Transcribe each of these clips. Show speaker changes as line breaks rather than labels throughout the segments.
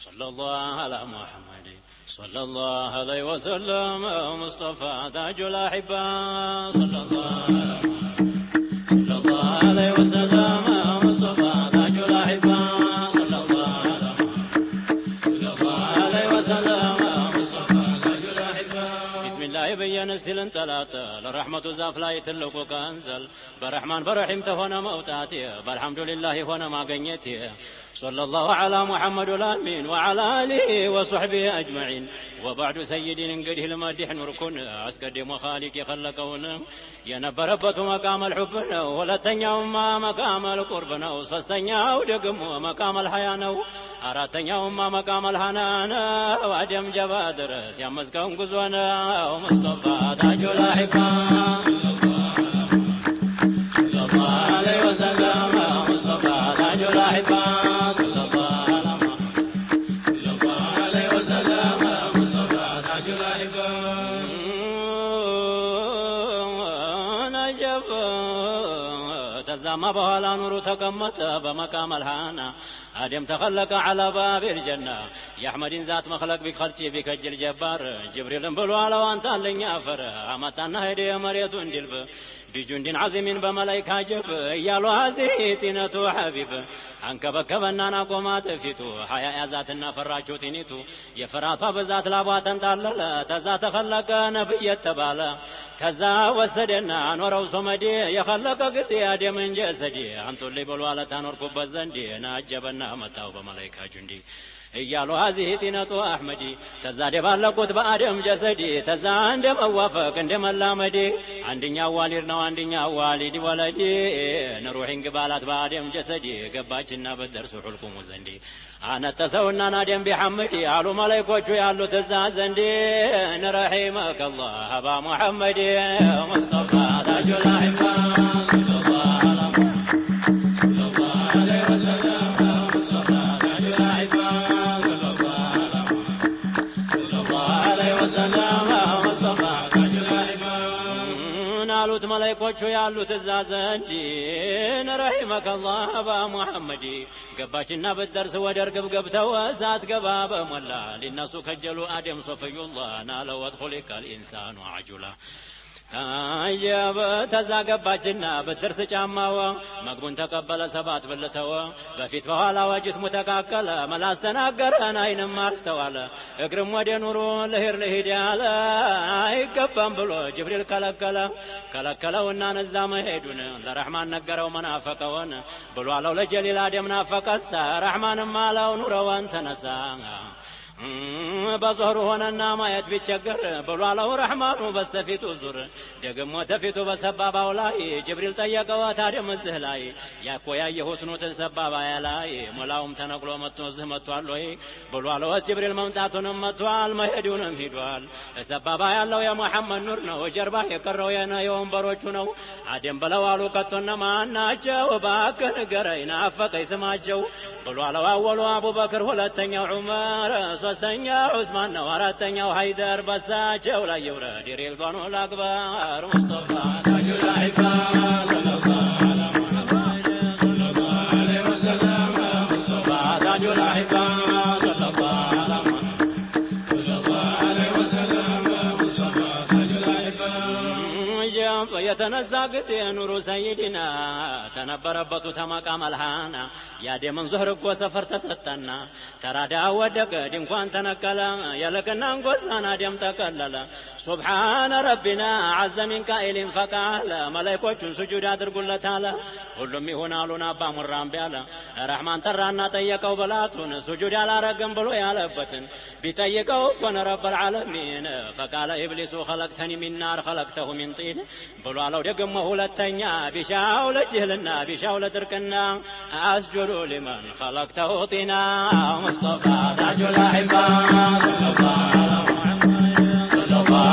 صلى الله على محمد صلى الله عليه وسلم مصطفى تاج الأحبة صلى الله عليه وسلم مصطفى تاج الأحبة صلى الله عليه وسلم مصطفى تاج الأحبة بسم الله يبين السلن ثلاثة للرحمة الزاف لا يتلقوا كنزل برحمن برحيم تهونا موتاتي بالحمد لله هونا ما قنيتي صلى الله على محمد الأمين وعلى آله وصحبه أجمعين وبعد سيدي ننقده المدح نركن أسقد مخالق يخلقون ينبربت مقام الحبنا ولا تنيوم مقام القربنا وصستنياو دقم مقام الحيانا أراتنيوم مقام الحنانا وعدم جبادر سيامزكم قزونا ومصطفى تاج الأحبة صلى الله عليه وسلم مصطفى تاج الأحبة ما بهلا نور تقمت بمقام الهانا آدم تخلق على باب الجنة يا أحمد ذات مخلق بك خلتي بك الجبار جبريل بلو على وانت لن يافر أمتنا هدي مريت دلب بجند عظيم بملائكة جب يالو هذه تينتو حبيب عنك بكبنا نقومات فيتو حياة ذاتنا فراتشو تينيتو يفراطا بذات لابوات انتالل تزا تخلق نبي التبالا تزا وسدنا نورو سمدي يخلق قسي آدم جسدي أنتو اللي بلوالة نوركو بزندي ناجبنا متاو بملائكة جندي እያሉ هذه ቲነቱ አህመዲ ተዛ ደባለቁት በአደም ጀሰዲ ተዛ እንደመዋፈቅ እንደመላመዲ አንደኛው ዋሊድ ነው አንደኛው ዋሊድ ወለዲ ንሩሂን ግባላት በአደም ጀሰዲ ገባችና በደርሱ ሁልቁሙ ዘንዲ አነተሰውና ናደም ቢሐመዲ አሉ መላእክቶቹ ያሉ ተዛ ዘንዲ ነረሂመከ አላህ አባ ሙሐመድ ሙስጠፋ ታጁል አህባ መላእክቶቹ ያሉት እዛ ዘንድ ረሂመከ አላህ አባ ሙሐመድ ገባችና በደርስ ወደ እርግብ ገብተው እሳት ገባ በሞላ ሊነሱ ከጀሉ አደም ሶፍዩላህ ናለ ወድኹሊከል ኢንሳኑ አጁላ ታየበ ተዛ ገባችና በደርስ ጫማው መግቡን ተቀበለ ሰባት ብልተው በፊት በኋላ ወጅስሙ ተካከለ መላስ ተናገረን አይንም አስተዋለ እግርም ወደ ኑሩ ልሂድ ያለ አይገባም ብሎ ጅብሪል ከለከለውና ነዛ መሄዱን ለረሕማን ነገረው መናፈቀውን ብሎ አለው ለጀሊል አደም ናፈቀሳ ረሕማንም አለው ኑረዋን ተነሳ በዞሩ ሆነና ማየት ቢቸገር ብሎ አለው ረሕማኑ በስተፊቱ ዙር ደግሞ ተፊቱ በሰባባው ላይ ጅብሪል ጠየቀው አደም እዚህ ላይ ያኮ ያየሁት ነው ተሰባባያ ላይ ሞላውም ተነቅሎ መጥቶ እዚህ መጥቷል ወይ ብሎ አለው ጅብሪል መምጣቱንም መጥቷል መሄዱንም ሂዷል ሰባባ ያለው የሙሐመድ ኑር ነው ጀርባ የቀረው የወንበሮቹ ነው አደም ብለው አሉ ከቶነ ማናቸው እባክህ ንገረኝ ናፈቀኝ ስማቸው ብሎ አለው አወሉ አቡበክር ሁለተኛው ዑመር ሶስተኛው ዑስማን ነው አራተኛው ሃይደር በሳቸው ላይ ይውረድ ሪድዋኑል አክበር ሙስጠፋ ታጁል አህባ ሰለላሁ ዐለይሂ ወሰለም ሙስጠፋ ታጁል አህባ ሰለላሁ ዐለይሂ ወሰለም ሙስጠፋ ታጁል አህባ የተነሳ ጊዜ ኑሩ ሰይድና ተነበረበቱ ተመቃም አልሃና ያደምን ዙህር እኮ ሰፈር ተሰጠና ተራዳ ወደቀ ድንኳን ተነቀለ የልቅና እንጎሳን አደም ተቀለለ ሱብሓነ ረቢና ዐዘ ሚን ቃኢሊን ፈቃለ መላእክቶቹን ስጁድ አድርጉለታለ ሁሉም ይሆናሉን አባ ሙራም ቢያለ ረሕማን ጠራና ጠየቀው በላቱን ስጁድ አላረግም ብሎ ያለበትን ቢጠይቀው ኮነ ረበል ዓለሚን ፈቃለ ኢብሊሱ ኸለቅተኒ ሚን ናር ኸለቅተሁ ሚን ጢን ብሎ አለው ደግሞ ሁለተኛ ቢሻው ለጅህልና ቢሻው ለድርቅና አስጁዱ ሊመን ኸለቅተሁ ጢና ሙስጠፋ ታጁል አህባ ሰለላሁ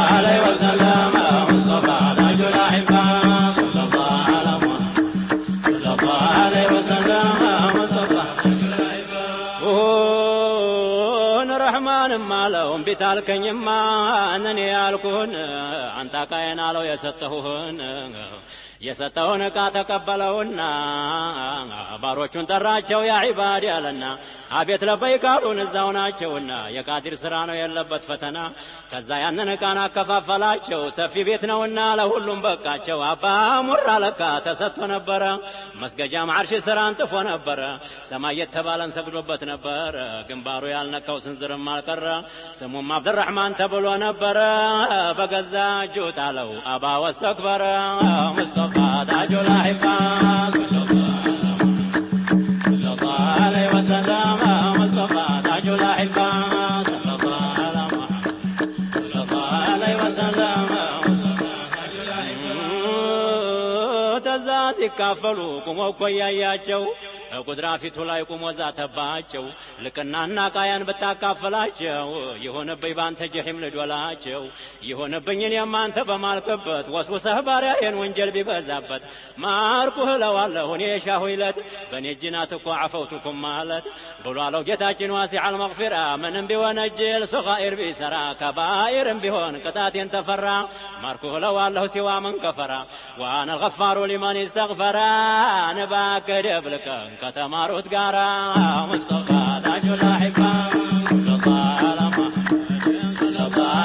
ዐለይሂ ወሰለም ሙስጠፋ ታጁል አህባ ሰለላሁ ዐለይሂ ወሰለም ሙስጠፋ ታጁል አህባ الرحمن مالهم بتالكنيما أنني ألكون أنت كاين على يستهون የሰጠውን ዕቃ ተቀበለውና ባሮቹን ጠራቸው ያ ዒባድ ያለና አቤት ለበይ ካሉን እዛው ናቸውና የቃዲር ስራ ነው የለበት ፈተና ከዛ ያንን ዕቃን አከፋፈላቸው ሰፊ ቤት ነውና ለሁሉም በቃቸው አባ ሙራ ለካ ተሰጥቶ ነበረ መስገጃ ማርሽ ስራ አንጥፎ ነበረ ሰማይ የተባለን ሰግዶበት ነበረ ግንባሩ ያልነካው ስንዝርም አልቀረ ስሙም አብዱራህማን ተብሎ ነበረ በገዛ እጁ ጣለው አባ ወስተክበረ ሙስጠፋ تاج الأحبة صلى الله عليه وسلم مصطفى تاج الأحبة صلى الله عليه وسلم تاج الأحبة تزا ሲካፈሉ ቁሞ ቆያያቸው ቁድራ ፊቱ ላይ ቁሞ ዛተባቸው ልቅናና ቃያን በታካፈላቸው የሆነብኝ ባንተ ጀሂም ልዶላቸው የሆነብኝ እኔም አንተ በማልክበት ወስውሰህ ባሪያዬን ወንጀል ቢበዛበት ማርኩህ እለዋለሁ እኔ ሻሁይለት በእኔ እጅናት እኮ አፈውቱኩም ማለት ብሎ አለው ጌታችን ዋሲዐል መግፊራ ምንም ቢወነጅል ሶጋኢር ቢሰራ ከባኢርም ቢሆን ቅጣቴን ተፈራ ማርኩህ እለዋለሁ ሲዋ ምን ከፈራ ዋነ አልገፋሩ ሊመን ኢስተግፈራ ነባከ ደብልከን ከተማሩት ጋራ ሙስጠፋ ታጁል አሕባ ሰለላሁ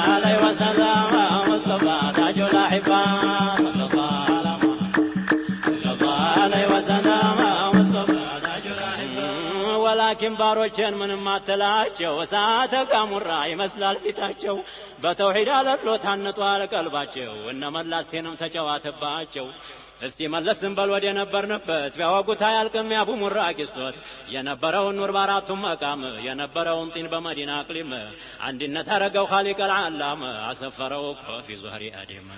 ዐለይሂ ወሰለም ሙስጠፋ ታጁል አሕባ ሰለላሁ ዐለይሂ ወሰለም ሙስጠፋ ታጁል አሕባ ወላኪን ባሮችን ምንም አትላቸው እሳተ ገሞራ ይመስላል ፊታቸው በተውሂድ አለሎ ታንጧል ቀልባቸው እነመላሴንም ተጨዋተባቸው እስቲ መለስን በል ወደ ነበርንበት ቢያወጉት አያልቅም ያቡ ሙራ ቂሶት የነበረውን ኑር በአራቱም መቃም የነበረውን ጢን በመዲና አቅሊም አንድነት አረገው ኻሊቅ አልዓላም አሰፈረው ፊ ዙህሪ አደም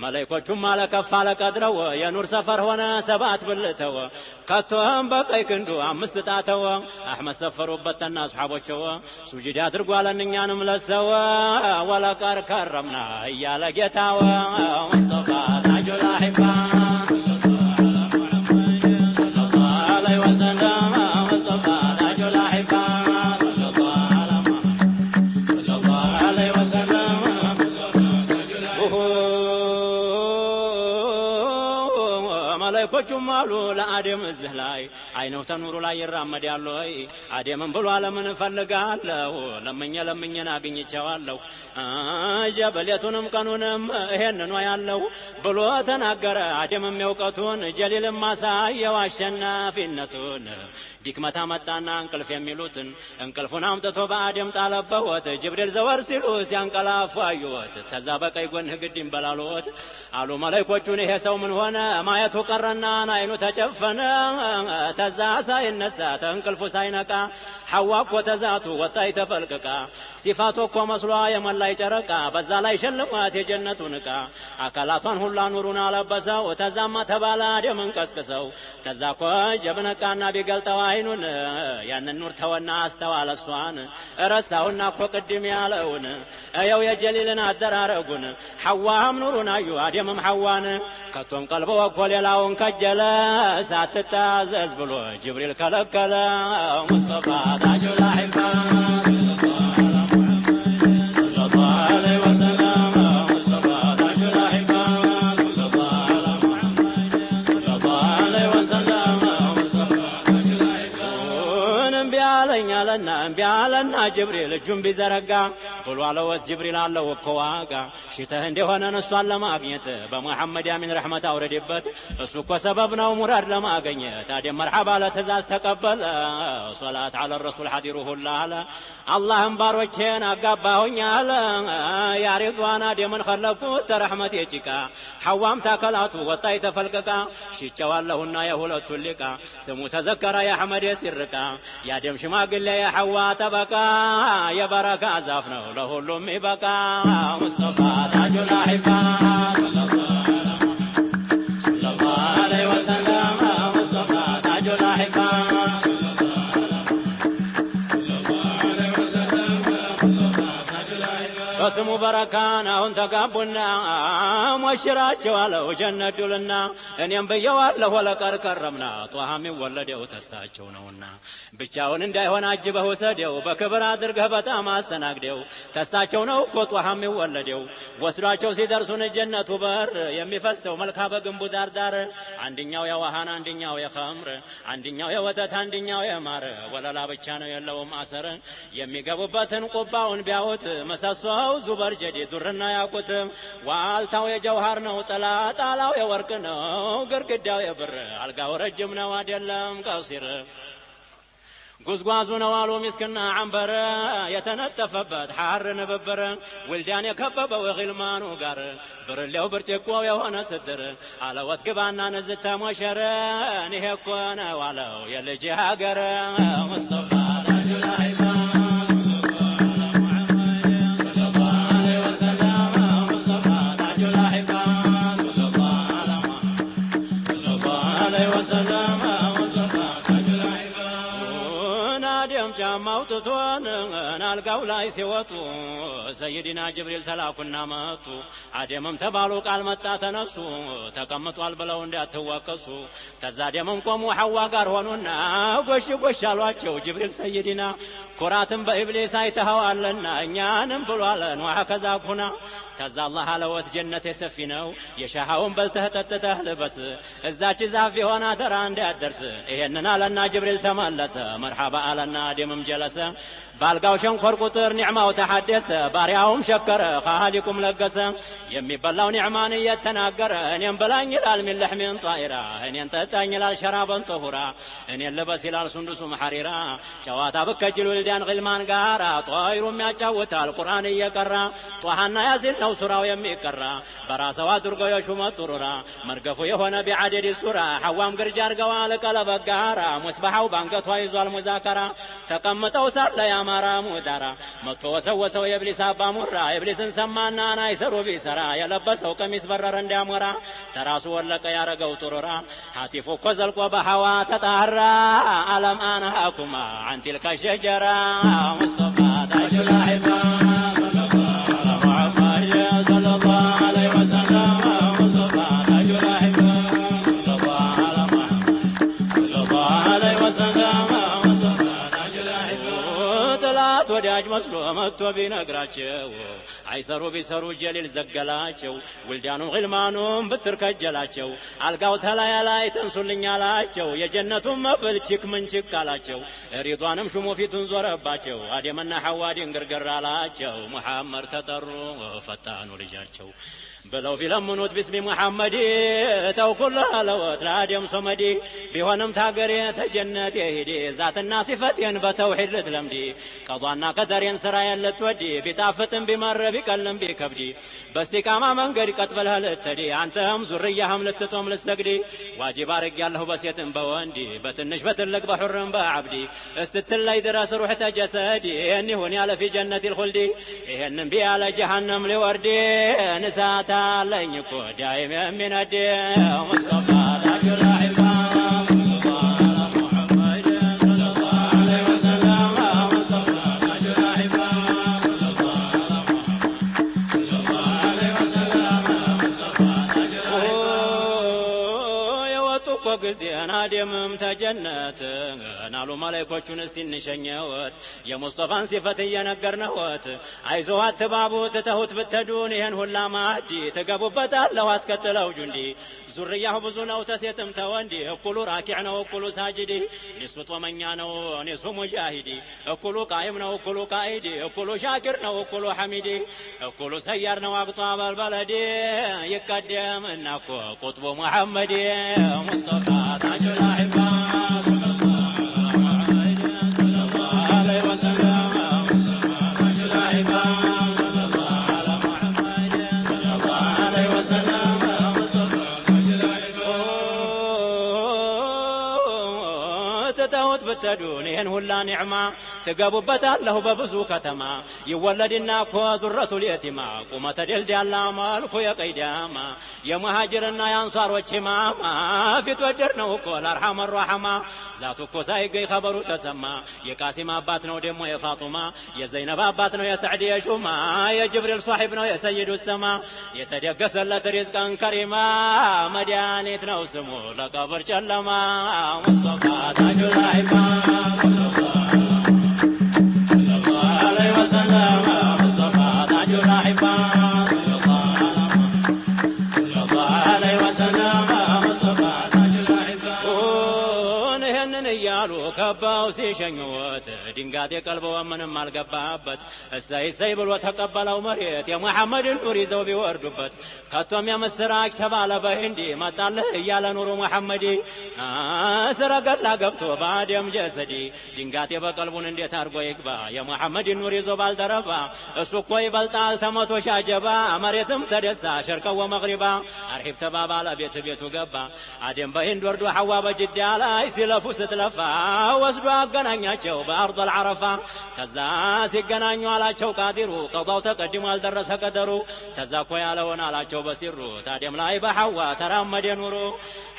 መላእክቶቹም አለከፍ አለቀድረው የኑር ሰፈር ሆነ ሰባት ብልተው ከቶም በቀይ ክንዱ አምስት ጣተው አሕመድ ሰፈሩበትና አስሓቦቸው ሱጁድ አድርጓለን እኛንም ለሰው ወለቀድ ከረምና እያለ ጌታው ሙስጠፋ ታጁል አሕባ መላእክቶቹም አሉ ለአደም እዚህ ላይ አይነው ተኑሩ ላይ ይራመዳሉ ወይ አደምን ብሎ ለምን እፈልጋለሁ ለምኜን አግኝቼዋለሁ ጀበሌቱንም ቀኑንም ይሄንን ያለው ብሎ ተናገረ አደምም የእውቀቱን ጀሊልም ማሳየው አሸናፊነቱን ዲክመታ መጣና እንቅልፍ የሚሉትን እንቅልፉን አምጥቶ በአደም ጣለበወት ጅብሪል ዘወር ሲሉ ሲያንቀላፉ አዩት ተዛ በቀይ ጎንህ ግድም በላሉት አሉ መላእክቶቹን ይሄ ሰው ምን ሆነ ማየቱ ቀረና አይኑ ተጨፈነ ተዛ ሳይነሳ ተንቅልፉ ሳይነቃ ሐዋ እኮ ተዛቱ ወጣይ ተፈልቅቃ ሲፋቱ እኮ መስሏ የመላይ ጨረቃ በዛ ላይ ሸልሟት የጀነቱን ዕቃ አካላቷን ሁላ ኑሩን አለበሰው ተዛማ ተባለ አደምን ቀስቅሰው ተዛ እኮ ጀብነቃና ቢገልጠው አይኑን ያንን ኑር ተወና አስተዋለ እሷን ረስታውና እኮ ቅድም ያለውን እየው የጀሊልን አደራረጉን ሐዋም ኑሩን አዩ አደምም ሐዋን ከቶም ቀልቦ እኮ ሌላውን ከጀለ ሳትታዘዝ ብሎ ጅብሪል ከለከለ ሙስጠፋ ታጁል አሕባ ሰለላሁ ዐለይሂ ወሰለም ሙስጠፋ ታጁል አሕባ ሰለላሁ ዐለይሂ ወሰለም ሙስጠፋ ታጁል አሕባ እምቢ አለና ጅብሪል እጁን ቢዘረጋ ብሎ አለወት ጅብሪል አለው እኮ ዋጋ ሽተህ እንደሆነ እሷን ለማግኘት በመሐመድ ያሚን ረሕመት አውረድበት እሱ እኮ ሰበብ ነው ሙራድ ለማገኘት አደም መርሐባ ለትእዛዝ ተቀበለ ሶላት አለ ረሱል ሐዲሩ ሁላ አለ አላህም ባሮቼን አጋባሁኝ አለ ያ ሪድዋን አደምን ኸለቁት ተረሕመት የጭቃ ሐዋም ታከላቱ ወጣይ ተፈልቅቃ ሽቸዋለሁና የሁለቱን ሊቃ ስሙ ተዘከረ የአሕመድ ሲርቃ የአደም ሽማግሌ የሐዋ ጠበቃ የበረካ ዛፍ ነው ለሁሉም ይበቃ ሙስጠፋ ታጁል አሕባ ሰለላሁ ዐለይሂ ወሰለም ሙስጠፋ ታጁል አሕባ በስሙ በረካን አሁን ተጋቡና ሞሽራቸው አለው ጀነት ዱልና እኔም ብየዋለሁ ወለቀር ከረምና ጧሃ የሚወለደው ተሳቸው ነውና ብቻውን እንዳይሆን አጅበህ ውሰደው በክብር አድርገህ በጣም አስተናግደው ተሳቸው ነው እኮ ጧሃ የሚወለደው ወስዷቸው ሲደርሱን ጀነቱ በር የሚፈሰው መልካ በግንቡ ዳርዳር አንደኛው የውሃን አንደኛው የኸምር አንደኛው የወተት አንደኛው የማር ወለላ ብቻ ነው የለውም አሰር የሚገቡበትን ቁባውን ቢያውት መሰሶው ዙበር ጀዲ ዱርና ያቁት ዋልታው የጀውሃር ነው ጥላ ጣላው የወርቅ ነው ግርግዳው የብር አልጋው ረጅም ነው አይደለም ቀሲር ጉዝጓዙ ነው አሉ ምስክና አንበር የተነጠፈበት ሐር ንብብር ወልዳን የከበበው የግልማኑ ጋር ብርሌው ብርጭቆው የሆነ ስድር አለወት ግባና ነዝተ ሞሸረ ይሄ እኮ ነው አለው የልጅ ሀገር ሙስጠፋ ጫማውጥቶን አልጋው ላይ ሲወጡ ሰይድና ጅብሪል ተላኩና መጡ አደምም ተባሉ ቃል መጣ ተነሱ ተቀምጧል ብለው እንዳትወቀሱ ተዛ አደምም ቆሙ ሐዋ ጋር ሆኑና ጎሽ ጎሽ አሏቸው ጅብሪል ሰይድና ኩራትን በኢብሊስ አይተኸዋልና እኛንም ብሏለን ወከዛ ኩና ተዛ አላህ አለወት ጀነት የሰፊ ነው የሻሃውን በልተህ ጠጥተህ ልበስ እዛች ዛፍ የሆነ ተራ እንዳያደርስ ይሄንን አለና ጅብሪል ተመለሰ መርሐባ አለና አደምም ጀለሰ ባልጋው ሸንኮር ቁጥር ኒዕማው ተሐደሰ ባሪያውም ሸከረ ኻሊቁም ለገሰ የሚበላው ኒዕማን እየተናገረ እኔም ብላኝ ይላል ሚን ለሕሚን ጣኢራ እኔን ጠጣኝ ይላል ሸራበን ጠሁራ እኔን ልበስ ይላል ሱንዱሱም ሐሪራ ጨዋታ ብከጅል ወልዳን ግልማን ጋራ ጣይሩም ያጫውታል ቁርአን እየቀራ ጧሃና ያሲን ነው ሱራው የሚቀራ በራሰው አድርገው የሹመት ጥሩራ መርገፉ የሆነ ቢዓደድ ሱራ ሐዋም ግርጃ አርገዋል ቀለበት ጋራ ሙስባሐው ባንገቷ ይዟል ሙዛከራ ተቀምጠው ሳለ ያማራ ሙዳራ መጥቶ ወሰወሰው የኢብሊስ አባ ሙራ ኢብሊስን ሰማና ናይሰሩ ቢሰራ የለበሰው ቀሚስ በረረ እንዳሞራ ተራሱ ወለቀ ያረገው ጥሩራ ሐቲፉ እኮ ዘልቆ በሐዋ ተጣራ አለም አነሃኩማ አን ቲልከ ሸጀራ ሙስጠፋ ታጁል አሕባ ወዳጅ መስሎ መጥቶ ቢነግራቸው አይሰሩ ቢሰሩ ጀሊል ዘገላቸው ውልዳኑም ግልማኑም ብትር ከጀላቸው አልጋው ተላያ ላይ ተንሱልኝ አላቸው የጀነቱን መብል ቺክ ምን ቺክ አላቸው ሪዷንም ሹሙ ፊቱን ዞረባቸው አደምና ሐዋ ድንግርግር አላቸው ሙሐመድ ተጠሩ ፈጣኑ ልጃቸው ብለው ቢለምኑት ቢስሚ ሙሐመድ ተውኩልህ አለወት ለአደም ሶመዲ ቢሆንም ታገሬ ተጀነት የሂዲ ዛትና ሲፈቴን በተውሒድ ልትለምዲ ቀዷና ቀደሬን ስራዬን ልትወዲ ቢጣፍጥም ቢመር ቢቀልም ቢከብዲ በስቲቃማ መንገድ ቀጥ ብለህ ልትሄዲ አንተም ዙርያህም ልትጦም ልትሰግዲ ዋጅብ አርጌያለሁ በሴትም በወንዲ በትንሽ በትልቅ በሑርም በዓብዲ እስትትለይ ድረስ ሩሕ ተጀሰዲ ይህን ይሁን ያለ ፊ ጀነት ልኹልዲ ይህንም ቢያለ ጀሃነም ሊወርዲ ንሳታ አለኝ እኮ ዳይም የሚነደው ሙስጠፋ ታጁል አሕባ ጊዜን አደምም ተጀነት ናሉ መላእክቶቹን እስቲ እንሸኘወት የሙስጠፋን ሲፈት እየነገርነወት አይዞህ አትባቡ ትተሁት ብትሄዱን ይህን ሁላ ማዕዲ ትገቡበታለሁ አስከትለው ጁንዲ ዙርያሁ ብዙ ነው ተሴትም ተወንዲ እኩሉ ራኪዕ ነው እኩሉ ሳጅዲ ኒሱ ጦመኛ ነው ኒሱ ሙጃሂዲ እኩሉ ቃይም ነው እኩሉ ቃኢዲ እኩሉ ሻኪር ነው እኩሉ ሐሚዲ እኩሉ ሰያር ነው አቅጧ በልበለዲ ይቀደምና እኮ ቁጥቡ ሙሐመድ ሙስጠፋ ታጁል አሕባ ብትሄዱን ይህን ይሄን ሁላ ኒዕማ ትገቡበታለሁ በብዙ ከተማ ይወለድና እኮ ዙረቱል የቲማ ቁመተ ደልዳላ መልኩ የቀይዳማ የሙሃጅርና የአንሷሮች ኢማማ ፊት ወደር ነው እኮ ለአርሐመ ራሐማ ዛቱ እኮ ሳይገኝ ኸበሩ ተሰማ የቃሲም አባት ነው ደግሞ የፋጡማ የዘይነብ አባት ነው የሰዕድ የሹማ የጅብሪል ሷሒብ ነው የሰይዱ ሰማ የተደገሰለት ሪዝቀን ከሪማ መድኃኒት ነው ስሙ ለቀብር ጨለማ ሙስጠፋ ታጁል አሕባ ከባው ሲሸኙት ድንጋጤ ቀልበው ምንም አልገባበት እሰይ እሰይ ብሎ ተቀበለው መሬት የሙሐመድን ኑር ይዘው ቢወርዱበት ከቶም የምስራች ተባለ በህንዲ መጣልህ እያለ ኑሩ ሙሐመዲ ሰረገላ ገብቶ በአደም ጀሰዲ ድንጋጤ በቀልቡን እንዴት አድርጎ ይግባ የሙሐመድን ኑር ይዞ ባልደረባ እሱ እኮ ይበልጣል ተመቶ ሻጀባ መሬትም ተደሳ ሸርቀው ወመግሪባ አርሂብ ተባባለ ቤት ቤቱ ገባ አደም በህንድ ወርዶ ሐዋ በጅዳ ላይ ሲለፉ ስትለፋ ወስዶ አገናኛቸው በአርض العረፋ ተዛ ሲገናኙ አላቸው ቃዲሩ ቀضاው ተቀድሞ አልደረሰ ቀደሩ ተዛ እኮ ያለውን አላቸው በሲሩ ታዲያም ላይ በሐዋ ተራመደ ኑሩ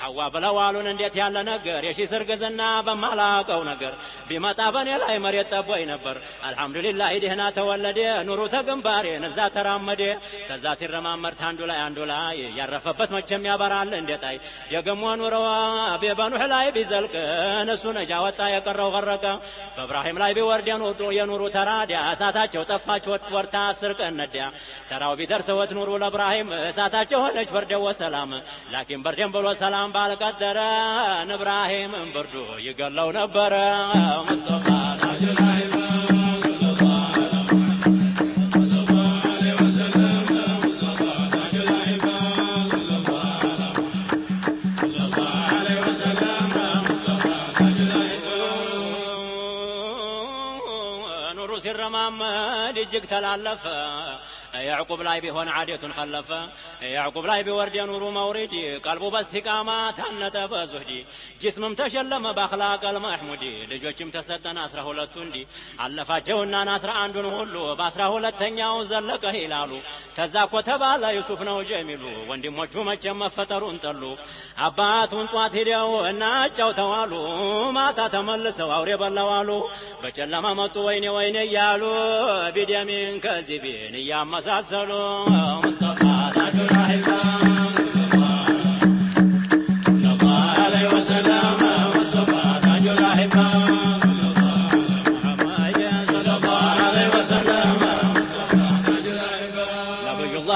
ሐዋ ብለዋሉን እንዴት ያለ ነገር የሺ ስርግዝና በማላቀው ነገር ቢመጣ በኔ ላይ መሬት ጠቦይ ነበር አልহামዱሊላህ ደህና ተወለደ ኑሩ ተግንባሬ ነዛ ተራመደ ተዛ ሲረማመር አንዱ ላይ ያረፈበት መቼም ያበራል እንደታይ ደግሞ ኑሩ በበኑህ ላይ ቢዘልቅ እሱ ነጃ ወጣ የቀረው ገረቀ በእብራሂም ላይ ቢወርድ የኑሩ ተራዲያ እሳታቸው ጠፋች ወርታ 10 ቀን ነዲያ ተራው ቢደርሰወት ኑሩ ለእብራሂም እሳታቸው ሆነች በርደው ሰላም ላኪን በርደም ብሎ ሰላም ባልቀደረ እብራሂም ብርዱ ይገለው ነበረ ሙስጠፋ ታጁል አሕባ ሲረማመድ እጅግ ተላለፈ ያዕቁብ ላይ ቢሆን ዓደቱን ኸለፈ ያዕቁብ ላይ ቢወርድ የኑሩ መውሪድ ቀልቡ በስቲቃማ ታነጠ በዙህዲ ጅስምም ተሸለመ በአኽላቀል መሕሙዲ ልጆችም ተሰጠን 12 እንዲ አለፋቸውና 11ን ሁሉ በ12ኛው ዘለቀ ይላሉ ተዛ እኮ ተባለ ዩሱፍ ነው ጀሚሉ ወንድሞቹ መቼም መፈጠሩን ጠሉ አባቱን ጧት ሄደው እናጫው ተዋሉ ማታ ተመልሰው አውሬ በላዋሉ በጨለማ መጡ ወይኔ ወይኔ እያሉ ቢደሚን ከዚቢን እያመሳሰሉ ሙስጠፋ ታጁል አሕባ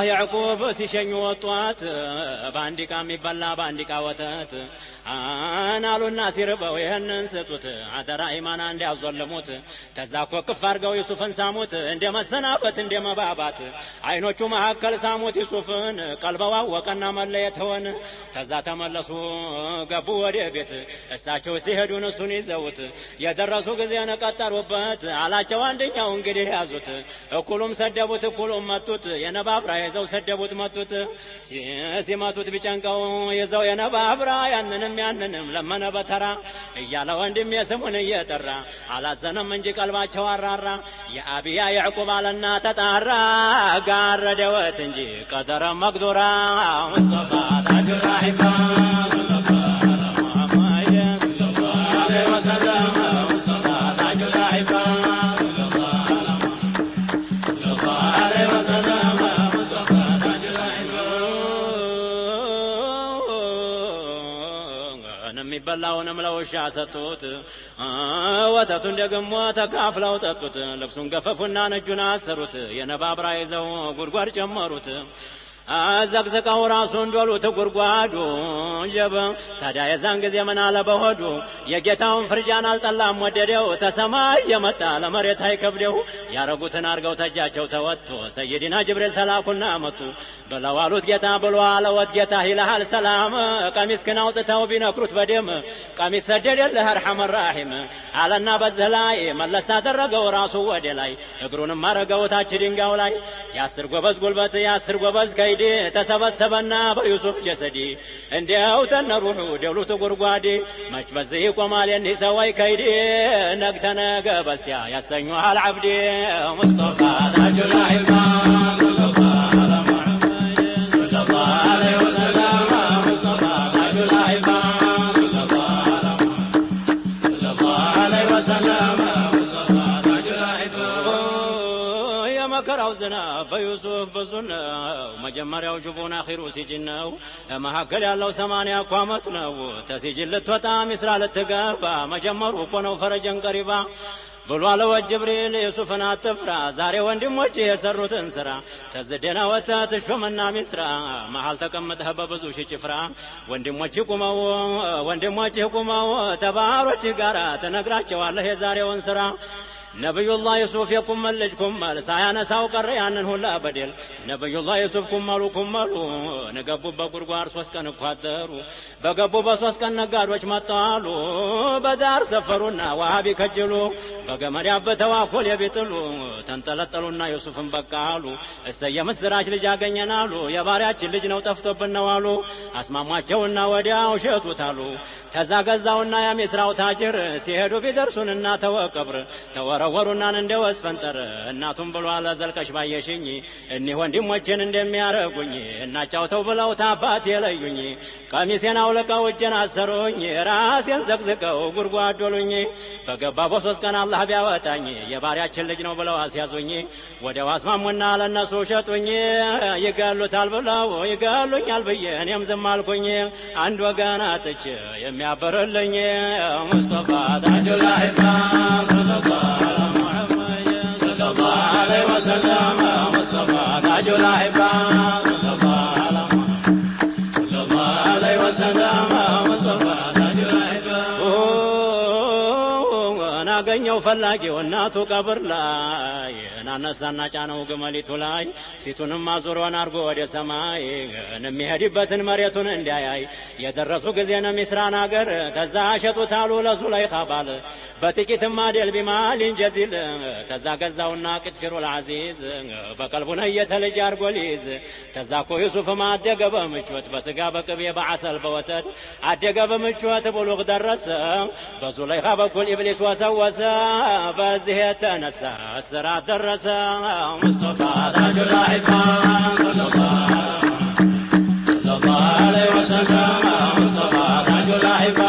ያዕቁብ ሲሸኙ ወጧት በአንድ ዕቃ የሚበላ በአንድ ዕቃ ወተት አናሉና ሲርበው ይህንን ስጡት አደራ ኢማና እንዲያዞልሙት ተዛ ኮክፍ አድርገው ዩሱፍን ሳሙት እንደ መሰናበት እንደ መባባት አይኖቹ መካከል ሳሙት ዩሱፍን ቀልበው አወቀና መለየት ሆነ ተዛ ተመለሱ ገቡ ወደ ቤት እሳቸው ሲሄዱን እሱን ይዘውት የደረሱ ጊዜ ነቀጠሩበት አላቸው አንደኛው እንግዲህ ያዙት እኩሉም ሰደቡት እኩሉም መቱት የነባብራ ይዘው ሰደቡት መቱት ሲመቱት ቢጨንቀው ይዘው የነባብራ ያንንም ለመነ በተራ እያለ ወንድም የስሙን እየጠራ አላዘነም እንጂ ቀልባቸው አራራ የአብያ ያዕቁብ አለና ተጣራ ጋረደወት እንጂ ቀደረ መቅዱራ ሙስጠፋ ታጁል አሕባ የሚበላውንም ለውሻ ሰጡት ወተቱን ደግሞ ተካፍለው ጠጡት ልብሱን ገፈፉና ነጁን አሰሩት የነባብራ ይዘው ጉድጓድ ጨመሩት አዘቅዘቀው ራሱን ዶሉት ጉድጓዱ ጀበ ታዲያ የዛን ጊዜ ምን አለ በሆዱ የጌታውን ፍርጃን አልጠላም ወደደው ተሰማይ የመጣ ለመሬት አይከብደው ያረጉትን አርገው ተጃቸው ተወጥቶ ሰይድና ጅብሪል ተላኩና መጡ በለዋሉት ጌታ ብሎ አለወት ጌታ ይልሃል ሰላም ቀሚስክን አውጥተው ቢነክሩት በደም ቀሚስ ሰደደልህ አርሐመ ራሒም አለና በዚህ ላይ መለስ አደረገው ራሱ ወደ ላይ እግሩንም አረገው ታች ድንጋው ላይ የአስር ጎበዝ ጉልበት የአስር ጎበዝ ከይዳ ሰይዲ ተሰበሰበና በዩሱፍ ጀሰዲ እንዲያው ተነሩሑ ደብሉ ተጎርጓዴ መች በዚህ ይቆማል የኒህ ሰዋይ ከይዴ ነግተ ነገ በስቲያ ያሰኙሃል ዓብዴ ሙስጠፋ ታጁል አኢማ መከራው ዝናብ በዩሱፍ ብዙ ነው። መጀመሪያው ጅቡን አኺሩ ሲጅን ነው። መካከል ያለው 80 እኮ ዓመት ነው። ተሲጅን ልትወጣ ሚስራ ልትገባ መጀመሩ እኮ ነው ፈረጀን ቀሪባ ብሎ አለው ጅብሪል ዩሱፍን አትፍራ ዛሬ ወንድሞች የሰሩትን ስራ ተዝደና ወጥተህ ትሾምና ሚስራ መሃል ተቀምጠህ በብዙ ሺህ ጭፍራ ወንድሞችህ ቁመው ተባሮችህ ጋራ ትነግራቸዋለህ የዛሬውን ስራ ነብዩላህ ዩሱፍ የኩመል ልጅ ኩመል ሳያነሳው ቀረ ያንን ሁላ በደል ነብዩላህ ዩሱፍ ኩመሉ ነገቡበት ጉድጓድ 3 ቀን እኮ አደሩ በገቡ በ3 ቀን ነጋዶች መጣሉ በዳር ሰፈሩና ዋሃቢ ከጅሉ በገመድ ያበተው አኮል የቢጥሉ ተንጠለጠሉና ዩሱፍን በቃሉ እሰየ ምስራች ልጅ አገኘናሉ የባሪያችን ልጅ ነው ጠፍቶብን ነው አሉ አስማሟቸውና ወዲያው ሸጡታሉ ተዛገዛውና የሚስራው ታጅር ሲሄዱ ቢደርሱንና ተወቀብር ወሩናን እንደወስ ፈንጠር እናቱም ብሎ አለ ዘልቀሽ ባየሽኝ እኒህ ወንድሞችን እንደሚያረጉኝ እናጫውተው ብለው ታባት የለዩኝ ቀሚሴን አውልቀው እጄን አሰሩኝ ራሴን ዘቅዝቀው ጉድጓድ ዶሉኝ በገባ በ3 ቀን አላህ ቢያወጣኝ የባሪያችን ልጅ ነው ብለው አስያዙኝ ወዲያው አስማሙና ለነሱ ሸጡኝ ይገሉታል ብለው ይገሉኛል ብዬ እኔም ዝም አልኩኝ አንድ ወገን አጥቼ የሚያበርልኝ ሙስጠፋ ታጁል አኢማ وسلم مصطفى تاج الأحبة صلى الله عليه وسلم مصطفى تاج الأحبة አገኘው ፈላጊው እናቱ ቀብር ላይ እናነሳና ጫነው ግመሊቱ ላይ ፊቱንም አዙሮን አርጎ ወደ ሰማይ የሚሄድበትን መሬቱን እንዲያያይ የደረሱ ጊዜ ነው ሚስራን አገር ተዛ ሸጡታሉ ለዙለይኻ ባል በጥቂትም አደል ቢማል እንጀዚል ተዛ ገዛውና ቅጥፊሩል አዚዝ በቀልቡ ነየተ ልጅ አርጎ ሊይዝ ተዛ እኮ ዩሱፍ አደገ በምቾት በስጋ በቅቤ በዓሰል በወተት አደገ በምቾት ብሉግ ደረሰ በዙለይኻ በኩል ኢብሊስ ወሰወሰ በዚህ የተነሳ እስራት ደረሰ ሙስጠፋ ታጁል አኢማ ሰለላሁ ዐለይሂ ወሰለም ሙስጠፋ ታጁል አኢማ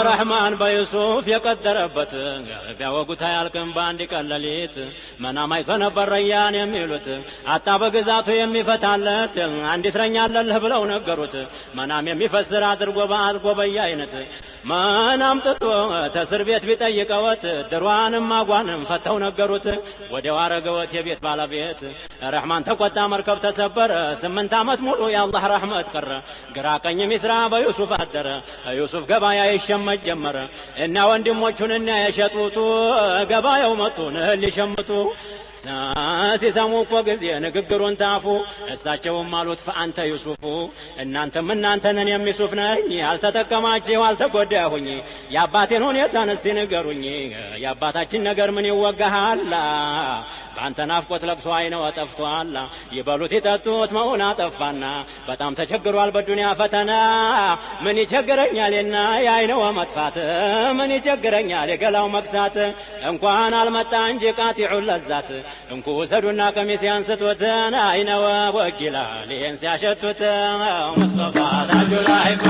ረሕማን በዩሱፍ የቀደረበት ቢያወጉት አያልቅም በአንድ ቀን ሌሊት መናም አይቶ ነበር ረያን የሚሉት አጣ በግዛቱ የሚፈታለት አንድ እስረኛ አለልህ ብለው ነገሩት መናም የሚፈስር አድርጎ በየአይነት መናም ጥቶ ተስር ቤት ቢጠይቀወት ድሯንም አጓንም ፈተው ነገሩት ወዲያው አረገወት የቤት ባለቤት ረሕማን ተቆጣ መርከብ ተሰበረ 8 ዓመት ሙሉ የአላህ ረሕመት ቀረ ግራ ቀኝ ሚስራ በዩሱፍ አደረ ዩሱፍ ገበያ ይሸመት ጀመረ እና ወንድሞቹን እና የሸጡቱ ገበያው መጡን ሊሸምቱ ሲሰሙ እኮ ጊዜ ንግግሩን ታፉ እሳቸውም አሉት ፈአንተ ዩሱፉ እናንተን የሚሱፍ ነኝ አልተጠቀማችሁ አልተጎዳሁኝ የአባቴን ሁኔታን እስቲ ንገሩኝ የአባታችን ነገር ምን ይወጋሃል በአንተ ናፍቆት ለቅሶ አይነው ጠፍቷል ይበሉት ይጠጡት መሆን አጠፋና በጣም ተቸግሯል በዱንያ ፈተና ምን ይቸግረኛልና የአይነው መጥፋት ምን ይቸግረኛል የገላው መክሳት እንኳን አልመጣ እንጂ ቃጢዑ ለዛት እንኩ ወሰዱና ቀሚስ ያንስቶትን አይነው ወጊላ ሊንስ ያሸቱት ሙስጠፋ ታጁል አኢማ